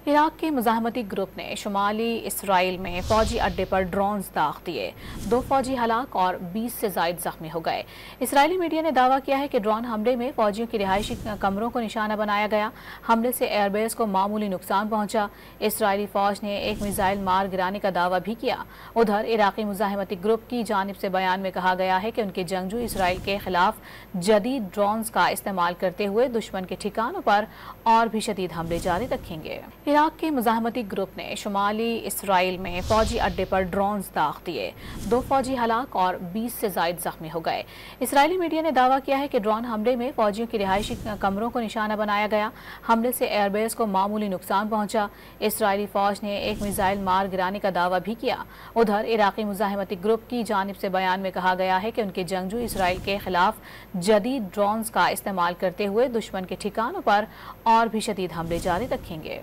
عراق کے مزاحمتی گروپ نے شمالی اسرائیل میں فوجی اڈے پر ڈرونز داغ دیے۔ 2 فوجی ہلاک اور 20 سے زائد زخمی ہو گئے۔ اسرائیلی میڈیا نے دعویٰ کیا ہے کہ ڈرون حملے میں فوجیوں کی رہائشی کمروں کو نشانہ بنایا گیا۔ حملے سے ایئر بیس کو معمولی نقصان پہنچا۔ اسرائیلی فوج نے ایک میزائل مار گرانے کا دعویٰ بھی کیا۔ ادھر عراقی مزاحمتی گروپ کی جانب سے بیان میں کہا گیا ہے کہ ان کے جنگجو اسرائیل کے خلاف جدید ڈرونز کا استعمال کرتے ہوئے دشمن کے ٹھکانوں پر اور بھی شدید حملے جاری رکھیں گے۔ عراق کے مزاحمتی گروپ نے شمالی اسرائیل میں فوجی اڈے پر ڈرونز داغ دیے۔ 2 فوجی ہلاک اور 20 سے زائد زخمی ہو گئے۔ اسرائیلی میڈیا نے دعویٰ کیا ہے کہ ڈرون حملے میں فوجیوں کی رہائشی کمروں کو نشانہ بنایا گیا۔ حملے سے ایئر بیس کو معمولی نقصان پہنچا۔ اسرائیلی فوج نے ایک میزائل مار گرانے کا دعویٰ بھی کیا۔ ادھر عراقی مزاحمتی گروپ کی جانب سے بیان میں کہا گیا ہے کہ ان کے جنگجو اسرائیل کے خلاف جدید ڈرونز کا استعمال کرتے ہوئے دشمن کے ٹھکانوں پر اور بھی شدید حملے جاری رکھیں گے۔